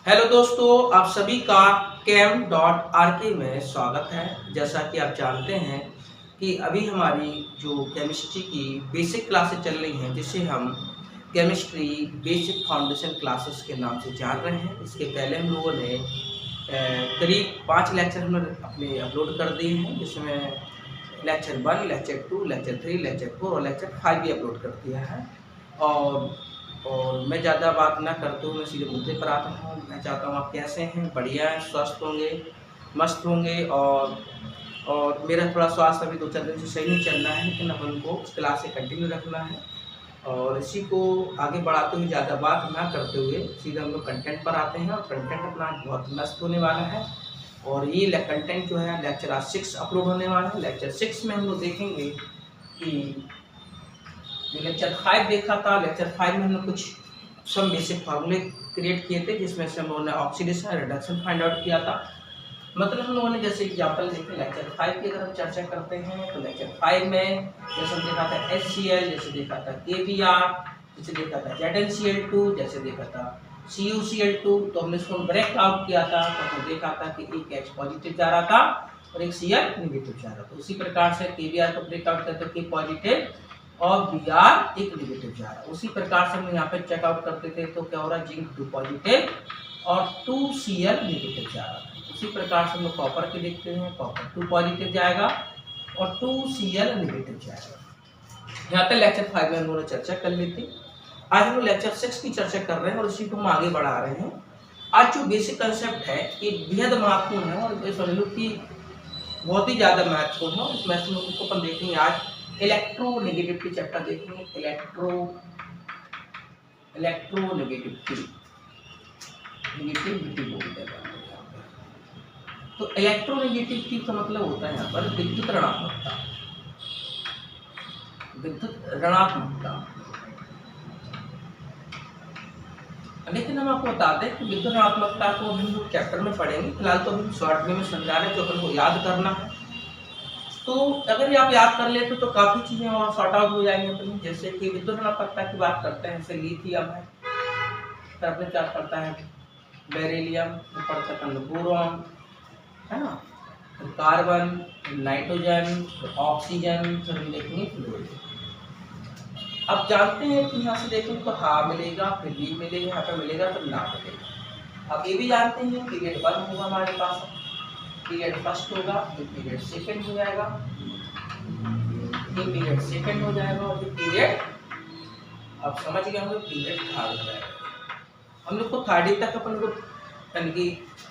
Hello दोस्तों, आप सभी का chem.rk में स्वागत है। जैसा कि आप जानते हैं कि अभी हमारी जो केमिस्ट्री की बेसिक क्लासेस चल रही हैं, जिसे हम केमिस्ट्री बेसिक फाउंडेशन क्लासेस के नाम से जान रहे हैं। इसके पहले हम लोगों ने करीब 5 लेक्चर हमने अपने अपलोड कर दिए हैं, जिसमें लेक्चर 1, लेक्चर 2, लेक्चर 3, लेक्चर 4 और लेक्चर 5 भी अपलोड कर दिया है। और मैं ज़्यादा बात ना करते हुए मैं सीधे मुद्दे पर आता हूँ। मैं चाहता हूँ आप कैसे हैं, बढ़िया हैं, स्वस्थ होंगे, मस्त होंगे। और मेरा थोड़ा स्वास्थ्य अभी 2-4 दिन से सही नहीं चल रहा है, लेकिन अब हमको इस क्लास से कंटिन्यू रखना है। और इसी को आगे बढ़ाते हुए ज़्यादा बात ना करते हुए सीधा हम लोग कंटेंट पर आते हैं। और कंटेंट अपना बहुत मस्त होने वाला है। और ये कंटेंट जो है लेक्चर आज 6 अपलोड होने वाला है। लेक्चर 6 में हम लोग देखेंगे कि जो लेक्चर 5 देखा था, लेक्चर 5 में हमने कुछ सब बेसिक फार्मूले क्रिएट किए थे, जिसमें से हम लोगों ने ऑक्सीडेशन रिडक्शन फाइंड आउट किया था। मतलब हम लोगों ने जैसे एग्जाम्पल देखे लेक्चर 5 की अगर हम चर्चा करते हैं तो लेक्चर 5 में जैसे हम देखा था HCl, जैसे देखा था KBr, जैसे देखा था ZnCl2, जैसे देखा था CuCl2। तो हमने इसको ब्रेक आउट किया था, तो हमने देखा था कि एक H पॉजिटिव जा रहा था और एक Cl नेगेटिव जा रहा था। उसी प्रकार से KBr को ब्रेक आउट करते K पॉजिटिव और Br एक नेगेटिव जा रहा है। उसी प्रकार से हम यहाँ पे चेकआउट करते थे तो क्या हो रहा है, जिंक 2 पॉजिटिव और 2Cl नेगेटिव जा रहा है। उसी प्रकार से हम लोग कॉपर के देखते हैं, कॉपर 2 पॉजिटिव जाएगा और 2Cl नेगेटिव जाएगा। यहाँ तक लेक्चर 5 में हम लोगों ने चर्चा कर ली थी। आज हम लोग लेक्चर 6 की चर्चा कर रहे हैं और इसी को हम आगे बढ़ा रहे हैं। आज जो बेसिक कंसेप्ट है ये बेहद महत्वपूर्ण है और समझ लो कि बहुत ही ज़्यादा महत्वपूर्ण है। इस महत्वपूर्ण को अपन देखेंगे आज इलेक्ट्रोनेगेटिविटी चैप्टर देखेंगे। इलेक्ट्रोनेगेटिविटी बोलते हैं। तो इलेक्ट्रोनेगेटिविटी का मतलब होता है यहाँ पर विद्युत ऋणात्मकता। लेकिन हम आपको बताते हैं कि विद्युत ऋणात्मकता को हम लोग चैप्टर में पढ़ेंगे। फिलहाल तो हम शॉर्ट में समझा रहे हैं, जो अपन को याद करना है। तो अगर ये आप याद कर लेते तो काफ़ी चीज़ें और सॉर्ट आउट हो जाएंगी अपनी। जैसे कि विद्युत ऋणात्मकता की बात करते हैं, जैसे लिथियम है, फिर अपने क्या पड़ता है बेरिलियम, फिर पड़ता है बोरॉन, है ना, फिर कार्बन, नाइट्रोजन, फिर ऑक्सीजन, फिर हम देखेंगे फ्लोरीन। अब जानते हैं कि यहाँ से देखेंगे तो हाँ मिलेगा, फिर बी मिलेगा, यहाँ पर मिलेगा, फिर ना मिलेगा। अब ये भी जानते हैं पीरियड 1 होगा हमारे पास, पीरियड फर्स्ट होगा, ये पीरियड सेकंड हो जाएगा, ये पीरियड सेकंड हो जाएगा और ये पीरियड आप समझ गए होंगे पीरियड थर्ड हो जाएगा। हम लोग को थर्ड तक अपन को यानी कि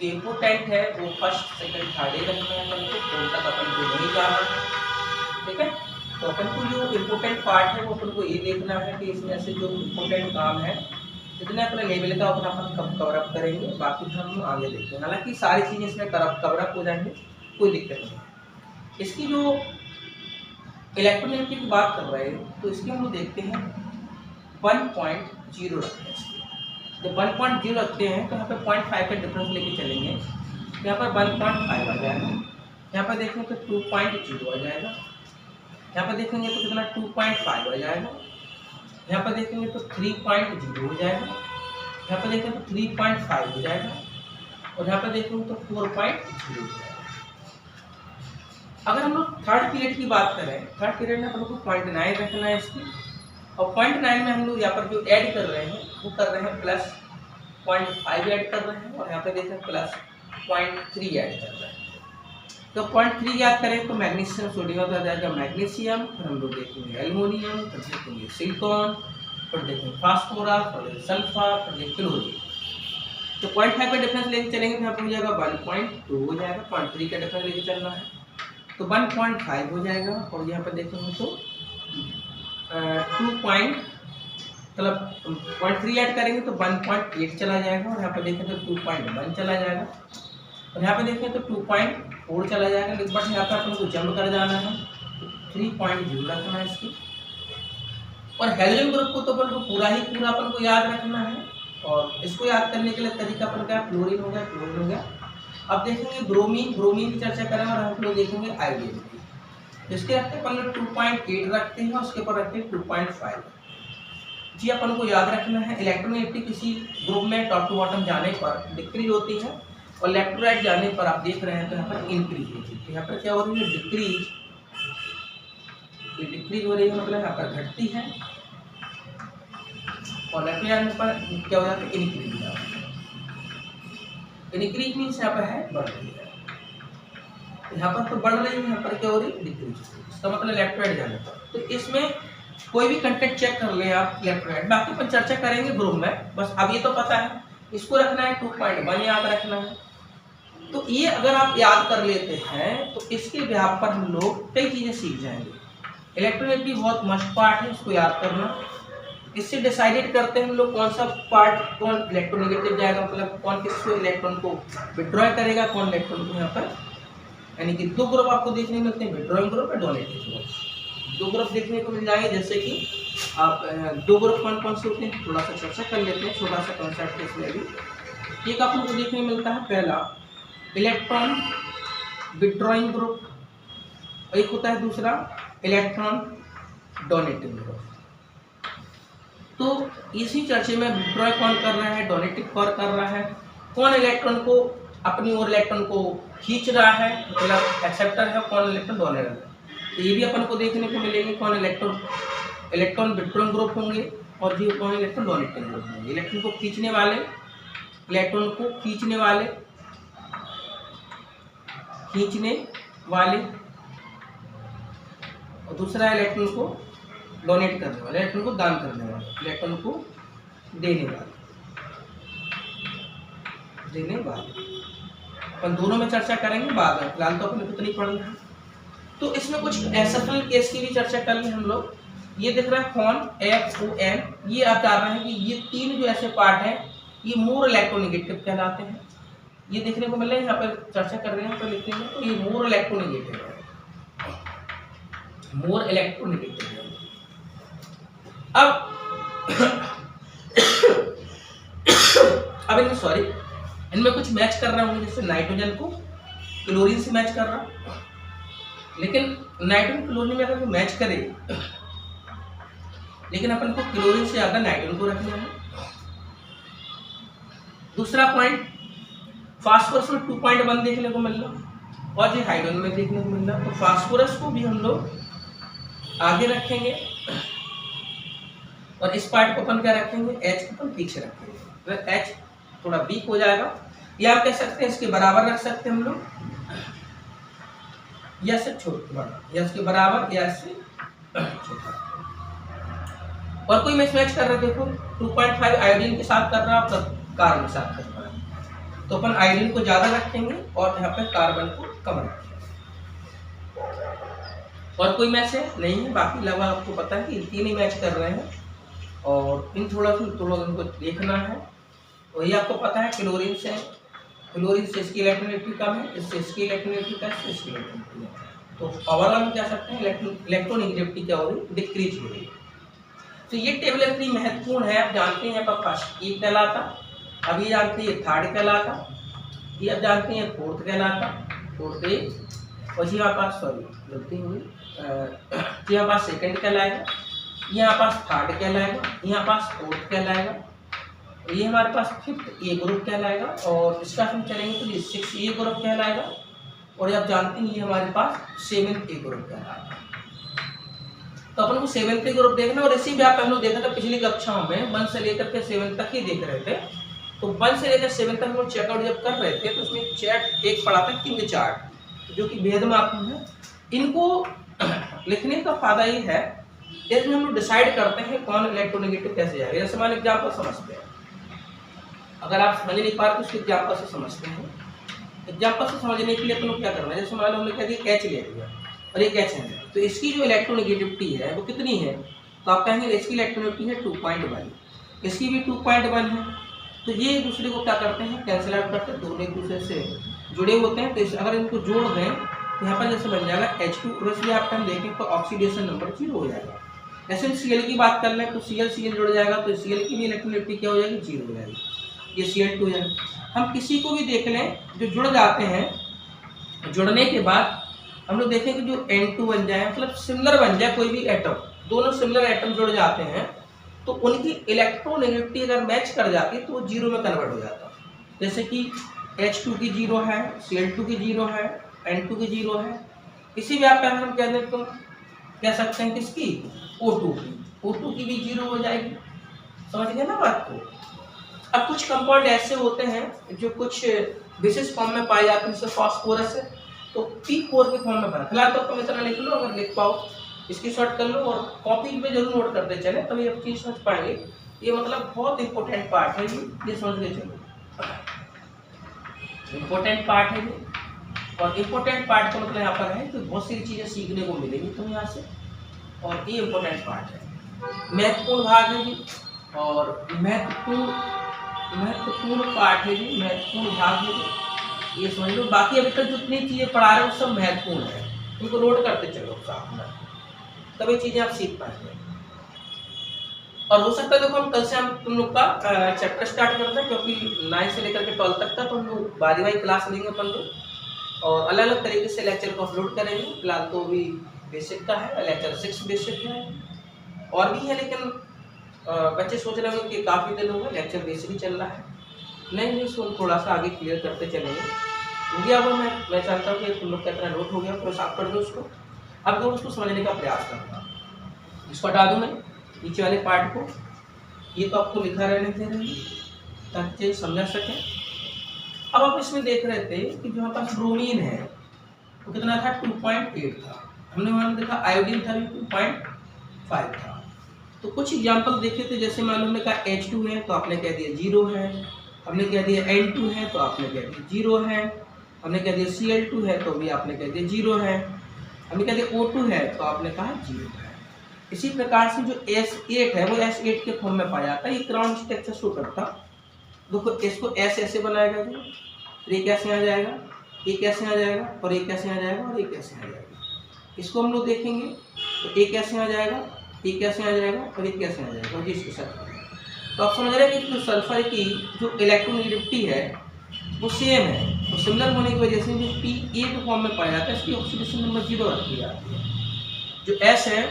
इम्पोर्टेंट है वो फर्स्ट सेकंड थर्ड ही रखना है। अपन को फोर्थ तक अपन को नहीं जाना है, ठीक है। तो अपन को जो इम्पोर्टेंट पार्ट है वो अपन को ये देखना है कि इसमें से जो इम्पोर्टेंट काम है जितने अपने लेवल का उतना अपन कवर अप करेंगे, बाकी हम आगे देखेंगे। हालांकि सारी चीज़ें इसमें कवर अप हो जाएंगे, कोई दिक्कत नहीं। इसकी जो इलेक्ट्रोनेगेटिविटी की बात कर रहे हैं तो इसकी हम लोग देखते हैं 1.0 रखते हैं। जब 1.0 रखते हैं तो यहाँ पे 0.5 का डिफरेंस लेके चलेंगे। यहाँ पर 1.5 आ जाएगा, यहाँ पर देखेंगे तो 2.0 आ जाएगा, यहाँ पर देखेंगे तो कितना 2.5 आ जाएगा, यहाँ पर देखेंगे तो 3.0 हो जाएगा, यहाँ पर देखेंगे तो 3.5 हो जाएगा और यहाँ पर देखेंगे तो 4.0 हो जाएगा। अगर हम लोग थर्ड पीरियड की बात करें, थर्ड पीरियड में हम लोग को 0.9 रखना है इसकी, और 0.9 में हम लोग यहाँ पर जो ऐड कर रहे हैं वो कर रहे हैं प्लस 0.5 ऐड कर रहे हैं और यहाँ पर देखें प्लस 0.3 ऐड कर रहे हैं। तो 0.3 याद करें तो मैग्नीशियम सोडियम आ जाएगा मैग्नीशियम, फिर हम लोग देखेंगे एल्युमिनियम, फिर देखेंगे सिलिकॉन, फिर देखेंगे फास्फोरस, फिर सल्फर, फिर देखेंगे क्लोरीन। तो 0.5 का डिफरेंस लेके चलेंगे तो यहाँ पर हो जाएगा 1.2 हो जाएगा, 0.3 का डिफरेंस लेके चलना है तो 1.5 हो जाएगा और यहाँ पर देखेंगे तो 0.3 ऐड करेंगे तो 1.8 चला जाएगा और यहाँ पर देखें तो 2.1 चला जाएगा और यहाँ पे देखें तो 2.4 चला जाएगा। लेकिन बट यहाँ पर अपन को जंप कर जाना है तो 3.0 रखना है इसकी। और हेलोजन ग्रुप को तो अपन को पूरा अपन को याद रखना है और इसको याद करने के लिए तरीका अपन का फ्लोरीन हो गया। अब देखेंगे ब्रोमीन की चर्चा करें और हम लोग देखेंगे आयोडीन की। इसके रखते हैं अपन लोग 2.8 रखते हैं और उसके ऊपर रखते हैं 2.5। जी अपन को याद रखना है इलेक्ट्रोनेगेटिविटी किसी ग्रुप में टॉप टू बॉटम जाने पर डिक्रीज होती है और लेफ्ट टू राइट जाने पर आप देख रहे हैं तो यहाँ पर इंक्रीज होती है। यहाँ पर क्या हो रही है डिक्रीज, ये डिक्रीज हो रही है मतलब यहाँ पर घटती है और लेफ्ट जाने पर क्या हो जाता है इंक्रीज हो जाता है। इंक्रीज मीन्स यहाँ पर है बढ़ रही है, यहाँ पर तो बढ़ रही है, यहाँ पर क्या हो रही है डिक्रीज, इसका मतलब लेफ्ट राइट जाने पर। तो इसमें कोई भी कंटेंट चेक कर ले आप लेफ्ट राइट, बाकी अपन चर्चा करेंगे ग्रुप में, बस अब ये तो पता है इसको रखना है 2.1 याद रखना है। तो ये अगर आप याद कर लेते हैं तो इसके बिहाफ पर हम लोग कई चीजें सीख जाएंगे। इलेक्ट्रोनेगेटिविटी बहुत मस्ट पार्ट है, इसको याद करना। इससे डिसाइडेड करते हैं हम लोग कौन सा पार्ट कौन इलेक्ट्रोनेगेटिव जाएगा, मतलब कौन किसको इलेक्ट्रॉन को विड्रॉ करेगा, कौन इलेक्ट्रॉन को यहाँ पर, यानी कि दो ग्रुप आपको देखने मिलते हैं, विड्रॉइंग ग्रुप और डोनेटिंग ग्रुप। दो ग्रुप देखने को मिल जाएंगे, जैसे कि आप दो ग्रुप कौन कौन से होते हैं थोड़ा सा चर्चा कर लेते हैं, छोटा सा कॉन्सेप्ट इसमें भी। एक आपको देखने को मिलता है पहला इलेक्ट्रॉन विड्रॉइंग ग्रुप, एक होता है दूसरा इलेक्ट्रॉन डोनेटिंग ग्रुप। तो इसी चर्चे में विड्रॉय कौन कर रहा है, डोनेटिंग कौन कर रहा है, कौन इलेक्ट्रॉन को अपनी ओर इलेक्ट्रॉन को खींच रहा है, मतलब एक्सेप्टर है, कौन इलेक्ट्रॉन डोनर है। तो ये भी अपन को देखने को मिलेंगे कौन इलेक्ट्रॉन विड्रॉइंग ग्रुप होंगे और जी कौन इलेक्ट्रॉन डोनेटिंग ग्रुप होंगे। इलेक्ट्रॉन को खींचने वाले, इलेक्ट्रॉन को खींचने वाले और दूसरा इलेक्ट्रॉन को डोनेट करने वाले, इलेक्ट्रॉन को दान करने वाले, इलेक्ट्रॉन को देने वाले। अपन दोनों में चर्चा करेंगे बाद में, फिलहाल तो अपन कितनी पढ़ना है। तो इसमें कुछ एक्सेप्शनल केस की भी चर्चा कर लें हम लोग। ये दिख रहा है कौन FON, ये आप जान रहे हैं कि ये तीन जो ऐसे पार्ट हैं ये मोर इलेक्ट्रोनेगेटिव कहलाते हैं। ये देखने को मिल रहा है, यहाँ पर चर्चा कर रहे हैं तो लिखते हैं, तो ये मोर इलेक्ट्रोनेगेटिव है, मोर इलेक्ट्रोनेगेटिव है। अब इनमें कुछ मैच कर रहा हूँ, जैसे नाइट्रोजन को क्लोरीन से मैच कर रहा, लेकिन नाइट्रोजन क्लोरीन में अगर मैच करे, लेकिन अपन को क्लोरीन से ज्यादा नाइट्रोजन को रखना है। दूसरा पॉइंट फास्फोरस में 2.1 देखने को मिल रहा और ये हाइड्रोजन में देखने को मिल रहा, तो फास्फोरस को भी हम लोग आगे रखेंगे और इस पार्ट को अपन क्या रखेंगे, H को अपन पीछे रखेंगे, तो H थोड़ा वीक हो जाएगा, या आप कह सकते हैं इसके बराबर रख सकते हैं हम लोग, या से छोटा बड़ा, या इसके बराबर या इससे छोटा। और कोई मैच कर रहा है, देखो 2.5 आयोडीन के साथ कर रहा है, तो कार्बन के साथ कर रहा है, तो अपन आयोडीन को ज्यादा रखेंगे और यहाँ पे कार्बन को कम रखेंगे। और कोई मैच है नहीं है, बाकी लगभग आपको पता है कि तीन ही मैच कर रहे हैं और इन थोड़ा इनको देखना है। और ये आपको पता है क्लोरीन से इसकी इलेक्ट्रोनेगेटिविटी कम है, इससे इसकी इलेक्ट्रोनेगेटिविटी कम है, इसकी इलेक्ट्रोनेगेटिविटी कम। तो ओवरऑल हम कह सकते हैं इलेक्ट्रोनेगेटिविटी क्या हो रही है, डिक्रीज हो रही है। तो ये टेबल इतनी महत्वपूर्ण है, आप जानते हैं यहाँ पर फर्स्ट एक कहलाता, अब ये जानते हैं ये थर्ड कहलाता, ये अब जानते हैं फोर्थ कहलाता, फोर्थ ए, और यहाँ पास गलती हुई, यहाँ पास सेकंड कहलाएगा, यहाँ पास थर्ड कहलाएगा, यहाँ पास फोर्थ कहलाएगा, ये हमारे पास फिफ्थ ए ग्रुप कहलाएगा, और इसका हम चलेंगे तो ये 6 ए ग्रुप कहलाएगा, और आप जानते हैं ये हमारे पास 7th ए ग्रुप कहलाएगा। तो अपन को 7th ए ग्रुप देखना, और इसी भी आप हम लोग देखा था पिछली कक्षाओं में 1 से लेकर के 7 तक ही देख रहे थे। तो 1 से लेकर 7 तक हम लोग चेकआउट जब कर रहे थे तो उसमें चैट एक पढ़ा था किंग चार्ट, जो कि भेदमात्मक है। इनको लिखने का फायदा ये है, इसमें हम लोग डिसाइड करते हैं कौन इलेक्ट्रोनेगेटिव कैसे जाएगा। जैसे मान एग्जाम्पल समझते हैं, अगर आप समझ नहीं पा रहे तो उसको एग्जाम्पल से समझते हैं। एग्जाम्पल से समझने के लिए अपन क्या करना है, जैसे मान लो हमने कह दिया कैच ले लिया और ये कैच है, तो इसकी जो इलेक्ट्रोनेगेटिविटी है वो कितनी है, तो आप कहेंगे इसकी इलेक्ट्रोनेगेटिविटी है 2.1, इसकी भी 2.1 है। तो ये एक दूसरे को क्या करते हैं, कैंसिल आउट करते हैं, दोनों एक दूसरे से जुड़े होते हैं। तो अगर इनको जोड़ दें तो यहाँ पर जैसे बन जाएगा H2, और इसलिए आपका हम देखें तो ऑक्सीडेशन नंबर 0 हो जाएगा। जैसे Cl की बात कर लें तो Cl जुड़ जाएगा, तो Cl की भी इलेक्ट्रोनेगेटिविटी क्या हो जाएगी, 0 हो जाएगी, ये Cl2 हो जाएगा। हम किसी को भी देख लें जो जुड़ जाते हैं, जुड़ने के बाद हम लोग देखें कि जो N2 बन जाए, मतलब सिमिलर बन जाए, कोई भी एटम, दोनों सिमिलर एटम जुड़ जाते हैं तो उनकी इलेक्ट्रोनेगेटिविटी अगर मैच कर जाती तो वो जीरो में कन्वर्ट हो जाता। जैसे कि H2 की जीरो है, Cl2 की जीरो है, N2 की जीरो है। इसी व्याप पे हम कह सकते हैं किसकी, O2 की, O2 की भी जीरो हो जाएगी। समझ गए ना बात को। अब कुछ कंपाउंड ऐसे होते हैं जो कुछ विशेष फॉर्म में पाए जाते हैं, जैसे फास्फोरस है तो P4 के फॉर्म में पाए। फिलहाल तो तुम इतना लिख लो, अगर लिख पाओ इसकी शॉर्ट कर लो और कॉपी पे जरूर नोट करते चले, तभी आप चीज समझ पाएंगे। ये मतलब बहुत इंपॉर्टेंट पार्ट है ये समझ के चलो, इंपॉर्टेंट पार्ट है ये। और इम्पोर्टेंट पार्ट का मतलब यहाँ पर है कि बहुत सी चीजें सीखने को मिलेंगी तुम्हें यहाँ से, और ये इम्पोर्टेंट पार्ट है, महत्वपूर्ण भाग है जी। और महत्वपूर्ण पार्ट है जी, महत्वपूर्ण भाग है जी, ये समझ लो। बाकी अभी तक जितनी चीजें पढ़ा रहे हो सब महत्वपूर्ण है, उनको नोट करते चलो साथ में, तभी चीजें आप सीख पाएंगे। और हो सकता है देखो हम कल से हम तुम लोग का चैप्टर स्टार्ट करते हैं, क्योंकि 9 से लेकर के 12 तक का तो हम लोग बारी बारी क्लास लेंगे अपन लोग, और अलग अलग तरीके से लेक्चर को अपलोड करेंगे। फिलहाल तो भी बेसिक का है, लेक्चर 6 बेसिक है, और भी है, लेकिन बच्चे सोच रहे होंगे कि काफ़ी दिन हो गए लेक्चर बेसिक ही चल रहा है। नहीं, इसको थोड़ा सा आगे क्लियर करते चलेंगे। हो गया वो, मैं चाहता हूँ कि तुम लोग का इतना नोट हो गया, थोड़ा साफ कर दो उसको। अब तो उसको समझने का प्रयास करना, इसको हटा दूँ मैं नीचे वाले पार्ट को, ये तो आपको लिखा रहने दे रहे हैं ताकि समझा सकें। अब आप इसमें देख रहे थे कि जो हमारे पास ब्रोमीन है वो कितना था, 2.8 था। हमने वहाँ देखा आयोडीन था 2.5 था। तो कुछ एग्जाम्पल देखे थे, जैसे मान लो हमने कहा H2 है तो आपने कह दिया 0 है, हमने कह दिया N2 है तो आपने कह दिया 0 है, हमने कह दिया Cl2 है तो भी आपने कह दिया 0 है, हमने कह दिया O2 है तो आपने कहा 0 है। इसी प्रकार से जो S8 है वो S8 के फॉर्म में पाया जाता है, ये क्राउन स्ट्रक्चर शो करता। देखो इसको S ऐसे बनाएगा जी, ये कैसे आ जाएगा, ये कैसे आ जाएगा, और ये कैसे आ जाएगा, और ये कैसे आ जाएगा। इसको हम लोग देखेंगे तो ये कैसे आ जाएगा, ये कैसे आ जाएगा, और ये कैसे आ जाएगा, और इसके साथ। तो आप समझ रहे हैं कि जो सल्फर की जो इलेक्ट्रोनेगेटिविटी है वो सेम है, तो सिमिलर होने की वजह से जो P8 फॉर्म में पाया जाता है इसकी ऑक्सीडेशन नंबर 0 रखी जाती है। जो S है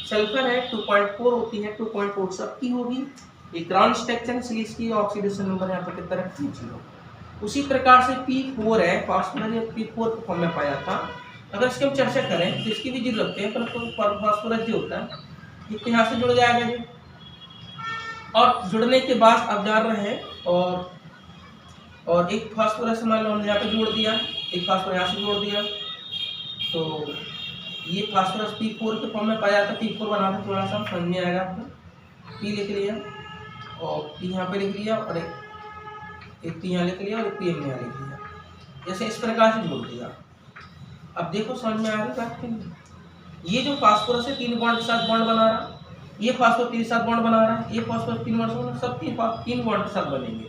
सल्फर है 2.4 होती है, 2.4 सबकी होगी, ये ग्राउंड स्ट्रक्चर इसलिए इसकी ऑक्सीडेशन नंबर यहाँ पर कितना रखती है 0। उसी प्रकार से P4 है, फास्फोरस P4 फॉर्म में पाया था। अगर इसकी हम चर्चा करें तो इसकी भी जीरो रखते हैं, परंतु फास्फोरस जो होता है ये यहाँ से जुड़ जाएगा जी, और जुड़ने के बाद अब जान रहे हैं, और एक फास्फोरस मान लो हमने यहाँ पे जोड़ दिया, एक फास्फोरस यहाँ से जोड़ दिया, तो ये फास्फोरस P4 के फॉर्म में पाया जाता है। P4 बनाना थोड़ा सा समझ में आएगा आपको। P लिख लिया और P यहाँ पे लिख लिया, और एक P यहाँ लिख लिया, और एक P यहाँ लिख लिया, जैसे इस प्रकार से जोड़ दिया। अब देखो समझ में आ रही बात के लिए, ये जो फास्फोरस है 3 बॉन्ड के साथ बॉन्ड बना रहा है, ये फास्फोरस 3 के साथ बॉन्ड बना रहा है, ये फास्फोरस 3 बॉन्ड से सब 3 बॉन्ड के साथ बनेंगे,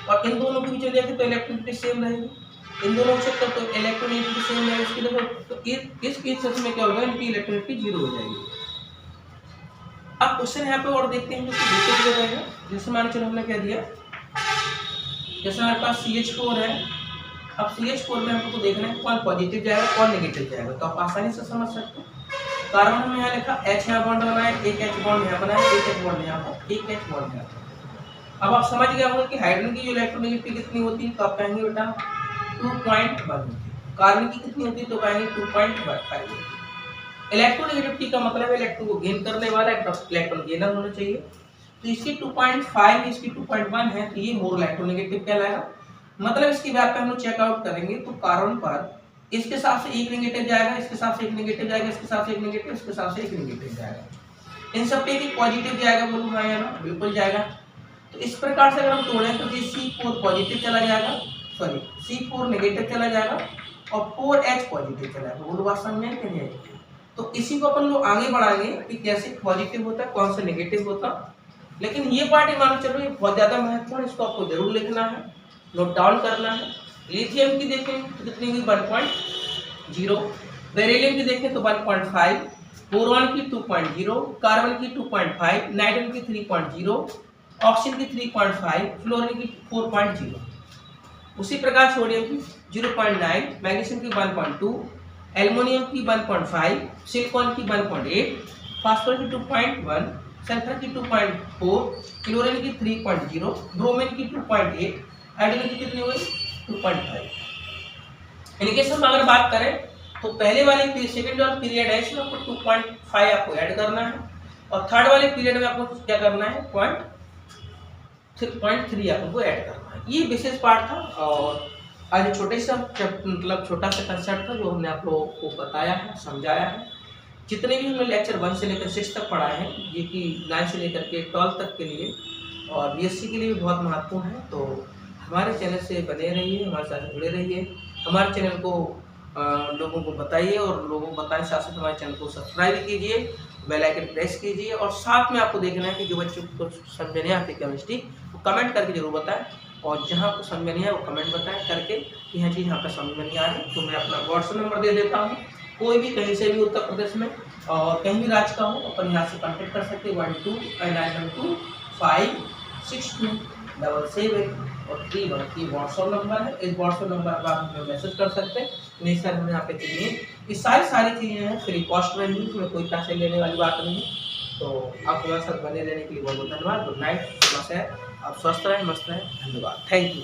और इन दोनों के बीच देखें तो इलेक्ट्रोनेगेटिविटी सेम रहेगी, इन दोनों से तो इलेक्ट्रोनेगेटिविटी सेम रहेगी। इसकी देखो तो इस केस में क्या होगा, इनकी इलेक्ट्रोनेगेटिविटी 0 हो जाएगी। अब क्वेश्चन यहाँ पे और देखते हैं जो कि दूसरे रहेगा। जैसे मान चलो हमने कह दिया, जैसे हमारे पास CH4 है, अब CH4 में हमको देखना है कौन पॉजिटिव जाएगा कौन नेगेटिव जाएगा, तो आप आसानी से समझ सकते हो। कार्बन में यहाँ लिखा H यहाँ बॉन्ड बना है, एक H बॉन्ड यहाँ बना है, एक H बॉन्ड यहाँ पर, एक H बॉन्ड यहाँ पर। अब आप समझ गए होंगे कि हाइड्रोजन की जो इलेक्ट्रोनेगेटिविटी कितनी होती है, तो आप कहेंगे बेटा 2.1। कार्बन की कितनी होती है, तो कहेंगे 2.15। इलेक्ट्रोनेगेटिविटी का मतलब है इलेक्ट्रॉन को गेन करने वाला इलेक्ट्रॉन गेनर होना चाहिए, तो इसकी 2.5 इसकी 2.1 है, तो ये मोर इलेक्ट्रोनेगेटिव कहलाएगा। मतलब इसकी व्याख्या हम लोग चेकआउट करेंगे तो कार्बन पर इसके साथ से एक नेगेटिव जाएगा, इसके साथ से एक नेगेटिव जाएगा, इसके साथ से एक नेगेटिव, इसके साथ से एक नेगेटिव जाएगा, इन सब पे एक पॉजिटिव जाएगा, बोलो हाँ या ना, बिल्कुल जाएगा। तो इस प्रकार से अगर हम तोड़ें तो C4 पॉजिटिव चला जाएगा, सॉरी C4 नेगेटिव चला जाएगा, और 4H पॉजिटिव चला जाएगा, बोलो बात समझ में कि नहीं? तो इसी को अपन लोग आगे बढ़ाएंगे कि कैसे पॉजिटिव होता है कौन सा नेगेटिव होता। लेकिन ये पार्ट मान चलो ये बहुत ज्यादा महत्वपूर्ण, इसको आपको जरूर लिखना है, नोट डाउन करना है। लिथियम की देखें तो कितनी हुई 1.0, बेरिलियम की देखें तो 1.5, बोरॉन की 2.0, कार्बन की 2.5, नाइट्रोजन की 3.0, ऑक्सीजन की 3.5, फ्लोरीन की 4.0। उसी प्रकार सोडियम की 0.9, मैग्नीशियम की 1.2, एल्युमिनियम की 1.5, सिलिकॉन की 1.8, फास्फोरस की 2.1, सल्फर की 2.4, क्लोरीन की 3.0, ब्रोमीन की 2.8, हाइड्रोजन की कितनी हुई 2.5। इनके सब अगर बात करें तो पहले वाले सेकंड वाला पीरियड है इसमें आपको 2.5 आपको ऐड करना है, और थर्ड वाले पीरियड में आपको क्या करना है 0.3 आपको ऐड करना है। ये विशेष पार्ट था, और आज छोटे सा मतलब छोटा सा कंसेप्ट था जो हमने आप लोगों को बताया है, समझाया है। जितने भी हमने लेक्चर 1 से लेकर 6 तक पढ़ाए हैं, ये कि 9 से लेकर के 12 तक के लिए और बीएससी के लिए भी बहुत महत्वपूर्ण है। तो हमारे चैनल से बने रहिए, हमारे साथ जुड़े रहिए, हमारे चैनल को लोगों को बताइए, और लोगों को बताने साथ साथ हमारे चैनल को सब्सक्राइब कीजिए, बेल आइकन प्रेस कीजिए, और साथ में आपको देखना है कि जो बच्चों को समझ में नहीं आती केमिस्ट्री वो कमेंट करके जरूर बताएं, और जहाँ को समझ में नहीं है वो कमेंट बताएं करके कि यह चीज़ यहाँ पर समझ में नहीं आ रही। तो मैं अपना व्हाट्सएप नंबर दे देता हूँ, कोई भी कहीं से भी उत्तर प्रदेश में और कहीं भी राज्य का हो अपन यहाँ से कॉन्टेक्ट कर सकते हैं। 1291256277 और 313 व्हाट्सएप नंबर है। इस व्हाट्सएप नंबर पर आप हमें मैसेज कर सकते हैं, नहीं सर हमें यहाँ पे चाहिए। ये सारी चीज़ें हैं फ्री कॉस्ट में ही, इसमें कोई पैसे लेने वाली बात नहीं है। तो आप हमारे साथ बने रहने के लिए बहुत बहुत धन्यवाद। गुड नाइट, आप स्वस्थ रहें, मस्त रहें, धन्यवाद, थैंक यू।